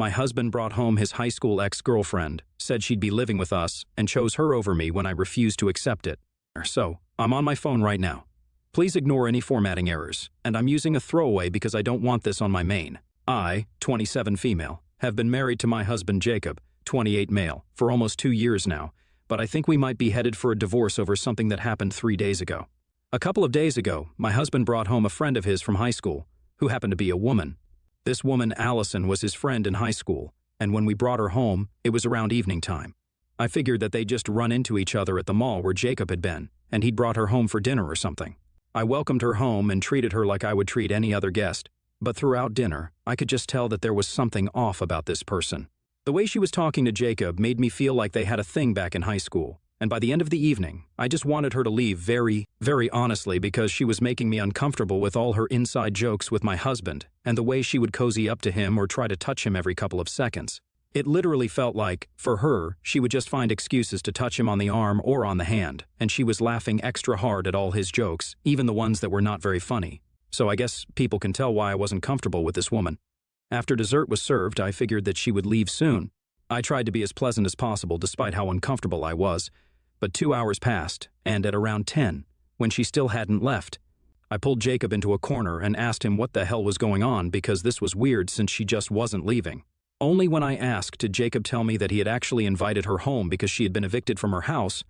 My husband brought home his high school ex-girlfriend, said she'd be living with us, and chose her over me when I refused to accept it. So, I'm on my phone right now. Please ignore any formatting errors, and I'm using a throwaway because I don't want this on my main. I, 27 female, have been married to my husband Jacob, 28 male, for almost 2 years now, but I think we might be headed for a divorce over something that happened 3 days ago. A couple of days ago, my husband brought home a friend of his from high school, who happened to be a woman. This woman, Allison, was his friend in high school, and when we brought her home, it was around evening time. I figured that they'd just run into each other at the mall where Jacob had been, and he'd brought her home for dinner or something. I welcomed her home and treated her like I would treat any other guest, but throughout dinner, I could just tell that there was something off about this person. The way she was talking to Jacob made me feel like they had a thing back in high school, and by the end of the evening, I just wanted her to leave very honestly because she was making me uncomfortable with all her inside jokes with my husband and the way she would cozy up to him or try to touch him every couple of seconds. It literally felt like, for her, she would just find excuses to touch him on the arm or on the hand, and she was laughing extra hard at all his jokes, even the ones that were not very funny. So I guess people can tell why I wasn't comfortable with this woman. After dessert was served, I figured that she would leave soon. I tried to be as pleasant as possible despite how uncomfortable I was, but 2 hours passed, and at around 10, when she still hadn't left, I pulled Jacob into a corner and asked him what the hell was going on because this was weird since she just wasn't leaving. Only when I asked did Jacob tell me that he had actually invited her home because she had been evicted from her house.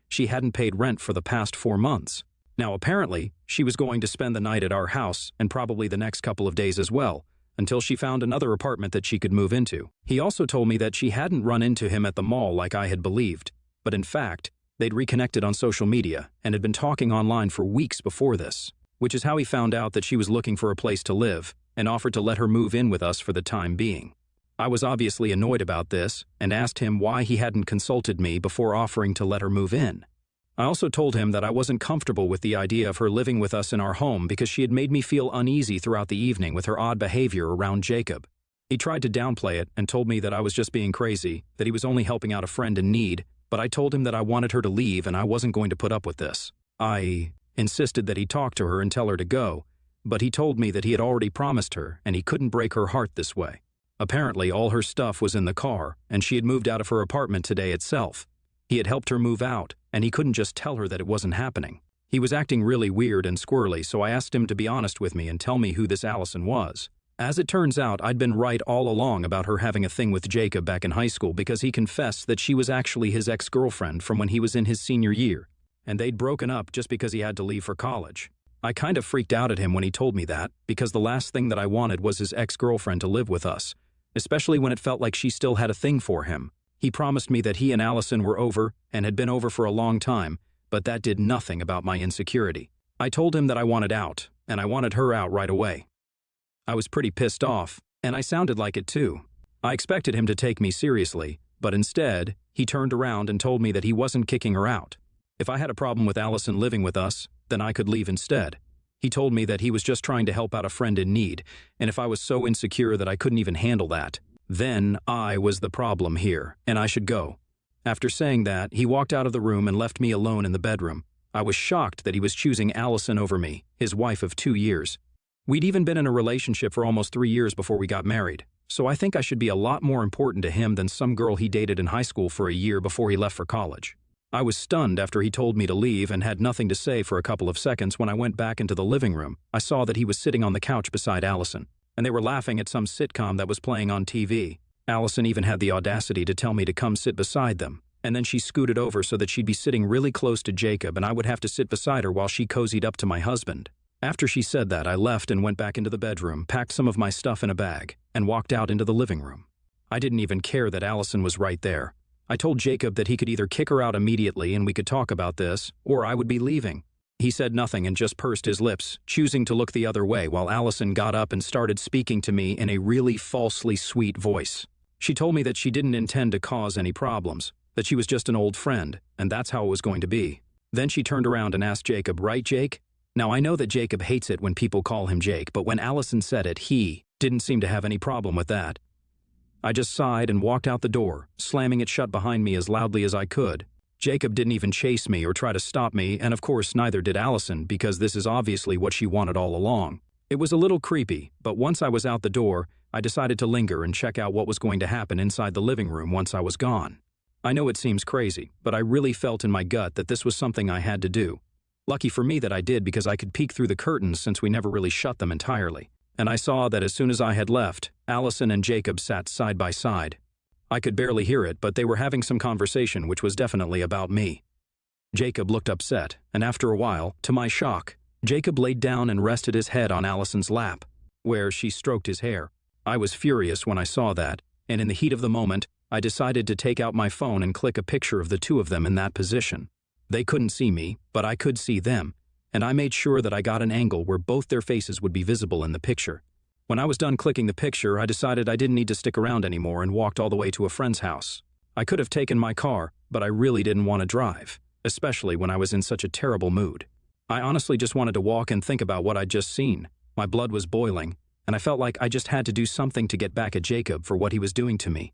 She hadn't paid rent for the past 4 months. Now apparently, she was going to spend the night at our house and probably the next couple of days as well, until she found another apartment that she could move into. He also told me that she hadn't run into him at the mall like I had believed, but in fact, they'd reconnected on social media and had been talking online for weeks before this, which is how he found out that she was looking for a place to live and offered to let her move in with us for the time being. I was obviously annoyed about this and asked him why he hadn't consulted me before offering to let her move in. I also told him that I wasn't comfortable with the idea of her living with us in our home because she had made me feel uneasy throughout the evening with her odd behavior around Jacob. He tried to downplay it and told me that I was just being crazy, that he was only helping out a friend in need, but I told him that I wanted her to leave and I wasn't going to put up with this. I insisted that he talk to her and tell her to go, but he told me that he had already promised her and he couldn't break her heart this way. Apparently, all her stuff was in the car, and she had moved out of her apartment today itself. He had helped her move out, and he couldn't just tell her that it wasn't happening. He was acting really weird and squirrely, so I asked him to be honest with me and tell me who this Allison was. As it turns out, I'd been right all along about her having a thing with Jacob back in high school because he confessed that she was actually his ex-girlfriend from when he was in his senior year, and they'd broken up just because he had to leave for college. I kind of freaked out at him when he told me that, because the last thing that I wanted was his ex-girlfriend to live with us, especially when it felt like she still had a thing for him. He promised me that he and Allison were over and had been over for a long time, but that did nothing about my insecurity. I told him that I wanted out, and I wanted her out right away. I was pretty pissed off, and I sounded like it too. I expected him to take me seriously, but instead, he turned around and told me that he wasn't kicking her out. If I had a problem with Allison living with us, then I could leave instead. He told me that he was just trying to help out a friend in need, and if I was so insecure that I couldn't even handle that, then I was the problem here, and I should go. After saying that, he walked out of the room and left me alone in the bedroom. I was shocked that he was choosing Allison over me, his wife of 2 years. We'd even been in a relationship for almost 3 years before we got married, so I think I should be a lot more important to him than some girl he dated in high school for a year before he left for college. I was stunned after he told me to leave and had nothing to say for a couple of seconds. When I went back into the living room, I saw that he was sitting on the couch beside Allison, and they were laughing at some sitcom that was playing on TV. Allison even had the audacity to tell me to come sit beside them, and then she scooted over so that she'd be sitting really close to Jacob and I would have to sit beside her while she cozied up to my husband. After she said that, I left and went back into the bedroom, packed some of my stuff in a bag, and walked out into the living room. I didn't even care that Allison was right there. I told Jacob that he could either kick her out immediately and we could talk about this, or I would be leaving. He said nothing and just pursed his lips, choosing to look the other way while Allison got up and started speaking to me in a really falsely sweet voice. She told me that she didn't intend to cause any problems, that she was just an old friend, and that's how it was going to be. Then she turned around and asked Jacob, "Right, Jake?" Now I know that Jacob hates it when people call him Jake, but when Allison said it, he didn't seem to have any problem with that. I just sighed and walked out the door, slamming it shut behind me as loudly as I could. Jacob didn't even chase me or try to stop me, and of course neither did Allison, because this is obviously what she wanted all along. It was a little creepy, but once I was out the door, I decided to linger and check out what was going to happen inside the living room once I was gone. I know it seems crazy, but I really felt in my gut that this was something I had to do. Lucky for me that I did, because I could peek through the curtains since we never really shut them entirely. And I saw that as soon as I had left, Allison and Jacob sat side by side. I could barely hear it, but they were having some conversation which was definitely about me. Jacob looked upset, and after a while, to my shock, Jacob laid down and rested his head on Allison's lap, where she stroked his hair. I was furious when I saw that, and in the heat of the moment, I decided to take out my phone and click a picture of the two of them in that position. They couldn't see me, but I could see them, and I made sure that I got an angle where both their faces would be visible in the picture. When I was done clicking the picture, I decided I didn't need to stick around anymore and walked all the way to a friend's house. I could have taken my car, but I really didn't want to drive, especially when I was in such a terrible mood. I honestly just wanted to walk and think about what I'd just seen. My blood was boiling, and I felt like I just had to do something to get back at Jacob for what he was doing to me.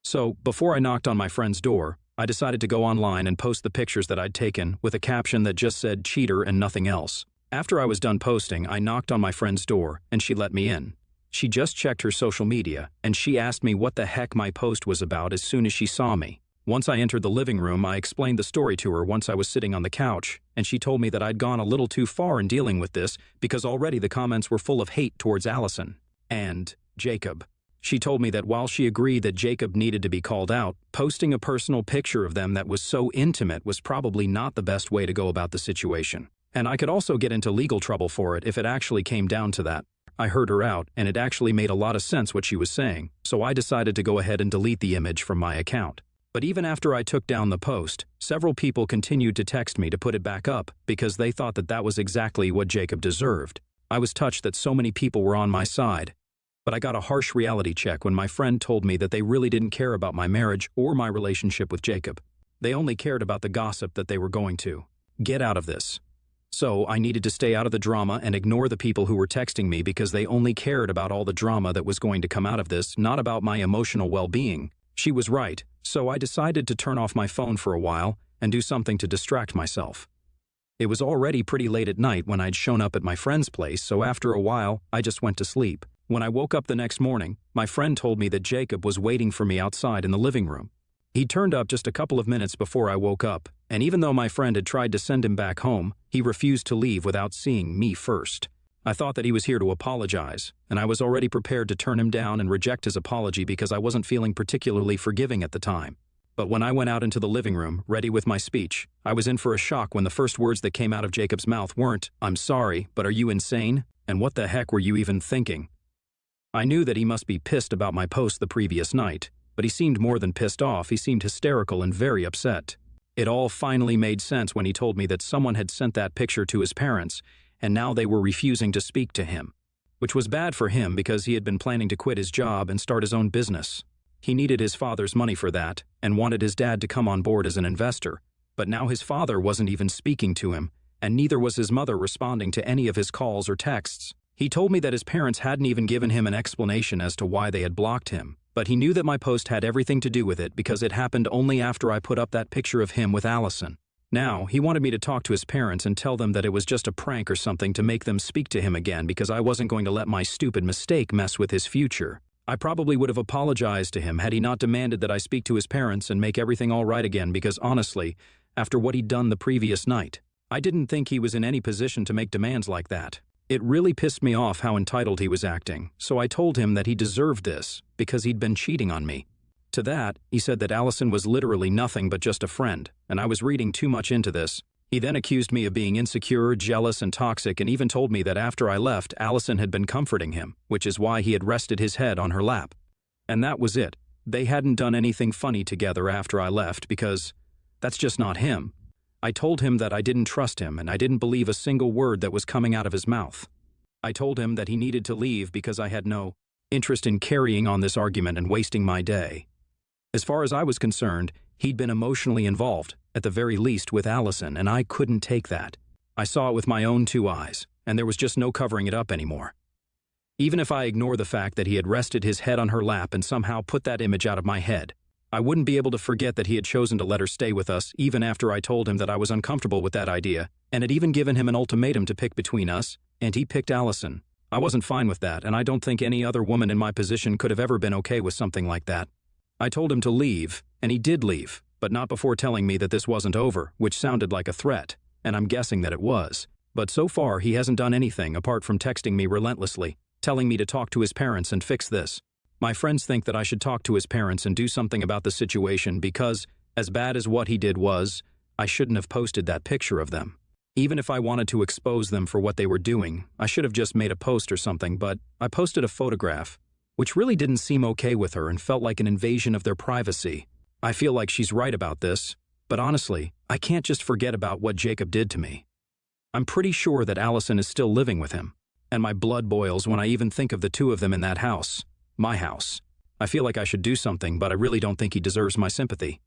So, before I knocked on my friend's door, I decided to go online and post the pictures that I'd taken with a caption that just said cheater and nothing else. After I was done posting, I knocked on my friend's door, and she let me in. She just checked her social media, and she asked me what the heck my post was about as soon as she saw me. Once I entered the living room, I explained the story to her once I was sitting on the couch, and she told me that I'd gone a little too far in dealing with this because already the comments were full of hate towards Allison and Jacob. She told me that while she agreed that Jacob needed to be called out, posting a personal picture of them that was so intimate was probably not the best way to go about the situation. And I could also get into legal trouble for it if it actually came down to that. I heard her out, and it actually made a lot of sense what she was saying, so I decided to go ahead and delete the image from my account. But even after I took down the post, several people continued to text me to put it back up because they thought that that was exactly what Jacob deserved. I was touched that so many people were on my side. But I got a harsh reality check when my friend told me that they really didn't care about my marriage or my relationship with Jacob. They only cared about the gossip that they were going to get out of this. So I needed to stay out of the drama and ignore the people who were texting me because they only cared about all the drama that was going to come out of this, not about my emotional well-being. She was right, so I decided to turn off my phone for a while and do something to distract myself. It was already pretty late at night when I'd shown up at my friend's place, so after a while, I just went to sleep. When I woke up the next morning, my friend told me that Jacob was waiting for me outside in the living room. He turned up just a couple of minutes before I woke up, and even though my friend had tried to send him back home, he refused to leave without seeing me first. I thought that he was here to apologize, and I was already prepared to turn him down and reject his apology because I wasn't feeling particularly forgiving at the time. But when I went out into the living room, ready with my speech, I was in for a shock when the first words that came out of Jacob's mouth weren't, "I'm sorry, but are you insane? And what the heck were you even thinking?" I knew that he must be pissed about my post the previous night, but he seemed more than pissed off. He seemed hysterical and very upset. It all finally made sense when he told me that someone had sent that picture to his parents, and now they were refusing to speak to him, which was bad for him because he had been planning to quit his job and start his own business. He needed his father's money for that and wanted his dad to come on board as an investor, but now his father wasn't even speaking to him, and neither was his mother responding to any of his calls or texts. He told me that his parents hadn't even given him an explanation as to why they had blocked him, but he knew that my post had everything to do with it because it happened only after I put up that picture of him with Allison. Now, he wanted me to talk to his parents and tell them that it was just a prank or something to make them speak to him again because I wasn't going to let my stupid mistake mess with his future. I probably would have apologized to him had he not demanded that I speak to his parents and make everything all right again because honestly, after what he'd done the previous night, I didn't think he was in any position to make demands like that. It really pissed me off how entitled he was acting, so I told him that he deserved this because he'd been cheating on me. To that, he said that Allison was literally nothing but just a friend, and I was reading too much into this. He then accused me of being insecure, jealous, and toxic, and even told me that after I left, Allison had been comforting him, which is why he had rested his head on her lap. And that was it. They hadn't done anything funny together after I left because that's just not him. I told him that I didn't trust him and I didn't believe a single word that was coming out of his mouth. I told him that he needed to leave because I had no interest in carrying on this argument and wasting my day. As far as I was concerned, he'd been emotionally involved, at the very least with Allison, and I couldn't take that. I saw it with my own two eyes, and there was just no covering it up anymore. Even if I ignore the fact that he had rested his head on her lap and somehow put that image out of my head, I wouldn't be able to forget that he had chosen to let her stay with us even after I told him that I was uncomfortable with that idea and had even given him an ultimatum to pick between us And he picked Allison. I wasn't fine with that, and I don't think any other woman in my position could have ever been okay with something like that. I told him to leave, and he did leave, but not before telling me that this wasn't over, which sounded like a threat, and I'm guessing that it was. But so far, he hasn't done anything apart from texting me relentlessly, telling me to talk to his parents and fix this. My friends think that I should talk to his parents and do something about the situation because, as bad as what he did was, I shouldn't have posted that picture of them. Even if I wanted to expose them for what they were doing, I should have just made a post or something, but I posted a photograph, which really didn't seem okay with her and felt like an invasion of their privacy. I feel like she's right about this, but honestly, I can't just forget about what Jacob did to me. I'm pretty sure that Allison is still living with him, and my blood boils when I even think of the two of them in that house. My house. I feel like I should do something, but I really don't think he deserves my sympathy.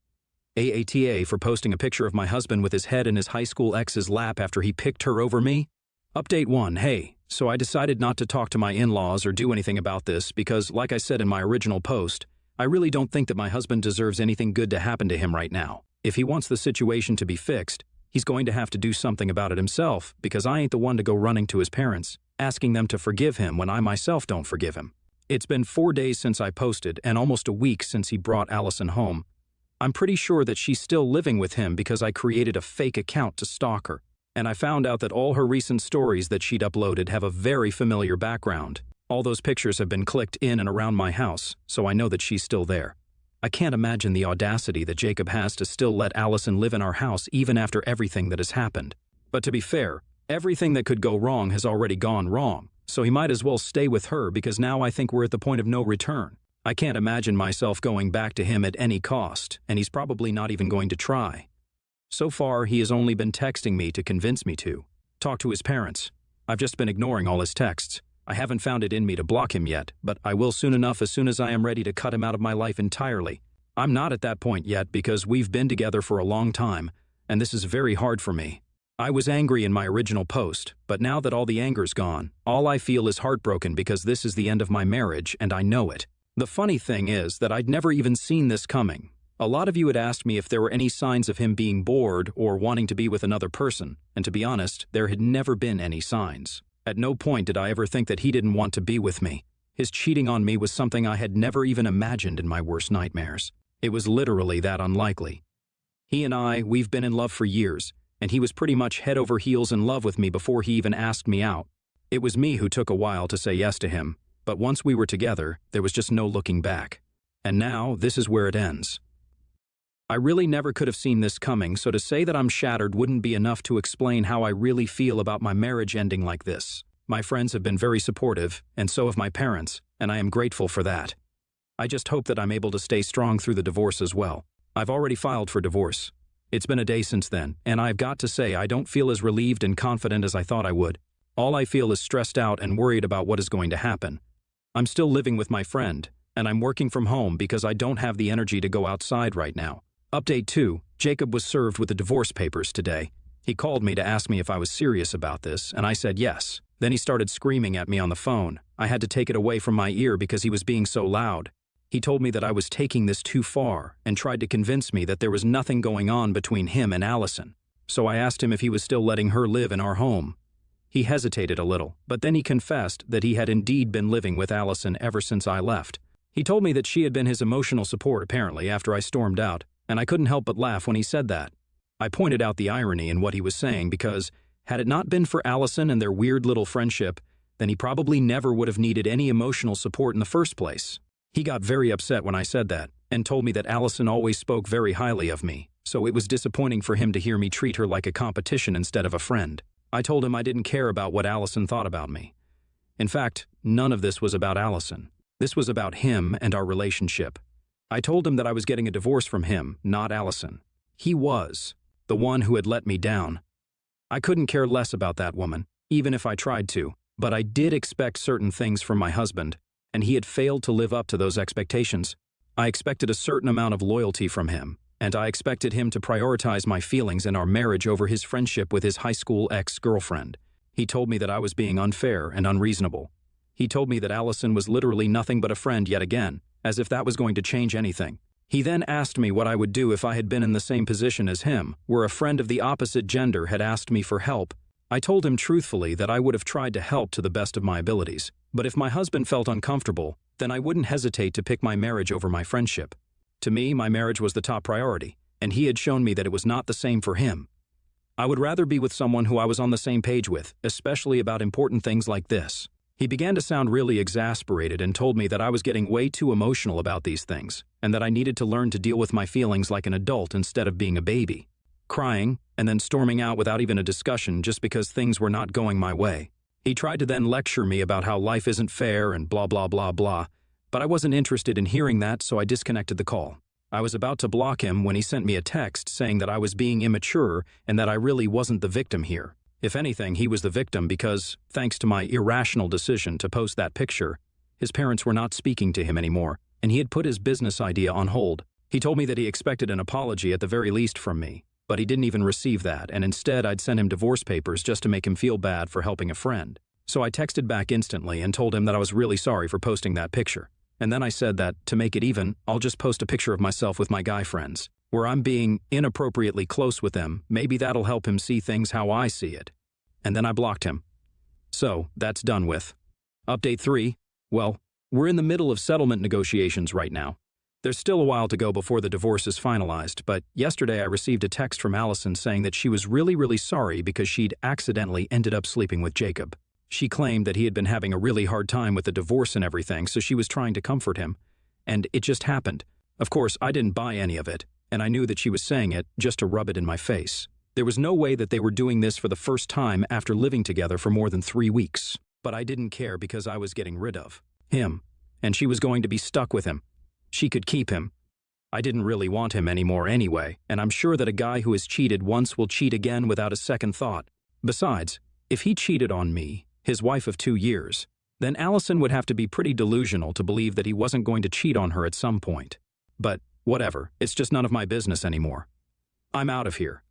AATA for posting a picture of my husband with his head in his high school ex's lap after he picked her over me. Update 1. Hey, so I decided not to talk to my in-laws or do anything about this because, like I said in my original post, I really don't think that my husband deserves anything good to happen to him right now. If he wants the situation to be fixed, he's going to have to do something about it himself because I ain't the one to go running to his parents, asking them to forgive him when I myself don't forgive him. It's been 4 days since I posted and almost a week since he brought Allison home. I'm pretty sure that she's still living with him because I created a fake account to stalk her, and I found out that all her recent stories that she'd uploaded have a very familiar background. All those pictures have been clicked in and around my house, so I know that she's still there. I can't imagine the audacity that Jacob has to still let Allison live in our house even after everything that has happened. But to be fair, everything that could go wrong has already gone wrong, so he might as well stay with her because now I think we're at the point of no return. I can't imagine myself going back to him at any cost, and he's probably not even going to try. So far, he has only been texting me to convince me to talk to his parents. I've just been ignoring all his texts. I haven't found it in me to block him yet, but I will soon enough as soon as I am ready to cut him out of my life entirely. I'm not at that point yet because we've been together for a long time, and this is very hard for me. I was angry in my original post, but now that all the anger's gone, all I feel is heartbroken because this is the end of my marriage and I know it. The funny thing is that I'd never even seen this coming. A lot of you had asked me if there were any signs of him being bored or wanting to be with another person, and to be honest, there had never been any signs. At no point did I ever think that he didn't want to be with me. His cheating on me was something I had never even imagined in my worst nightmares. It was literally that unlikely. He and we've been in love for years, and he was pretty much head over heels in love with me before he even asked me out. It was me who took a while to say yes to him, but once we were together, there was just no looking back. And now, this is where it ends. I really never could have seen this coming, so to say that I'm shattered wouldn't be enough to explain how I really feel about my marriage ending like this. My friends have been very supportive, and so have my parents, and I am grateful for that. I just hope that I'm able to stay strong through the divorce as well. I've already filed for divorce. It's been a day since then, and I've got to say I don't feel as relieved and confident as I thought I would. All I feel is stressed out and worried about what is going to happen. I'm still living with my friend, and I'm working from home because I don't have the energy to go outside right now. Update 2. Jacob was served with the divorce papers today. He called me to ask me if I was serious about this, and I said yes. Then he started screaming at me on the phone. I had to take it away from my ear because he was being so loud. He told me that I was taking this too far and tried to convince me that there was nothing going on between him and Allison. So I asked him if he was still letting her live in our home. He hesitated a little, but then he confessed that he had indeed been living with Allison ever since I left. He told me that she had been his emotional support apparently after I stormed out, and I couldn't help but laugh when he said that. I pointed out the irony in what he was saying because, had it not been for Allison and their weird little friendship, then he probably never would have needed any emotional support in the first place. He got very upset when I said that, and told me that Allison always spoke very highly of me, so it was disappointing for him to hear me treat her like a competition instead of a friend. I told him I didn't care about what Allison thought about me. In fact, none of this was about Allison. This was about him and our relationship. I told him that I was getting a divorce from him, not Allison. He was the one who had let me down. I couldn't care less about that woman, even if I tried to, but I did expect certain things from my husband, and he had failed to live up to those expectations. I expected a certain amount of loyalty from him, and I expected him to prioritize my feelings and our marriage over his friendship with his high school ex-girlfriend. He told me that I was being unfair and unreasonable. He told me that Allison was literally nothing but a friend yet again, as if that was going to change anything. He then asked me what I would do if I had been in the same position as him, where a friend of the opposite gender had asked me for help, I told him truthfully that I would have tried to help to the best of my abilities, but if my husband felt uncomfortable, then I wouldn't hesitate to pick my marriage over my friendship. To me, my marriage was the top priority, and he had shown me that it was not the same for him. I would rather be with someone who I was on the same page with, especially about important things like this. He began to sound really exasperated and told me that I was getting way too emotional about these things, and that I needed to learn to deal with my feelings like an adult instead of being a baby. Crying, and then storming out without even a discussion just because things were not going my way. He tried to then lecture me about how life isn't fair and blah blah blah blah, but I wasn't interested in hearing that, so I disconnected the call. I was about to block him when he sent me a text saying that I was being immature and that I really wasn't the victim here. If anything, he was the victim because, thanks to my irrational decision to post that picture, his parents were not speaking to him anymore, and he had put his business idea on hold. He told me that he expected an apology at the very least from me, but he didn't even receive that, and instead I'd sent him divorce papers just to make him feel bad for helping a friend. So I texted back instantly and told him that I was really sorry for posting that picture. And then I said that, to make it even, I'll just post a picture of myself with my guy friends, where I'm being inappropriately close with them. Maybe that'll help him see things how I see it. And then I blocked him. So, that's done with. Update 3. Well, we're in the middle of settlement negotiations right now. There's still a while to go before the divorce is finalized, but yesterday I received a text from Allison saying that she was really sorry because she'd accidentally ended up sleeping with Jacob. She claimed that he had been having a really hard time with the divorce and everything, so she was trying to comfort him. And it just happened. Of course, I didn't buy any of it, and I knew that she was saying it just to rub it in my face. There was no way that they were doing this for the first time after living together for more than 3 weeks. But I didn't care because I was getting rid of him, and she was going to be stuck with him. She could keep him. I didn't really want him anymore anyway, and I'm sure that a guy who has cheated once will cheat again without a second thought. Besides, if he cheated on me, his wife of 2 years, then Allison would have to be pretty delusional to believe that he wasn't going to cheat on her at some point. But whatever, it's just none of my business anymore. I'm out of here.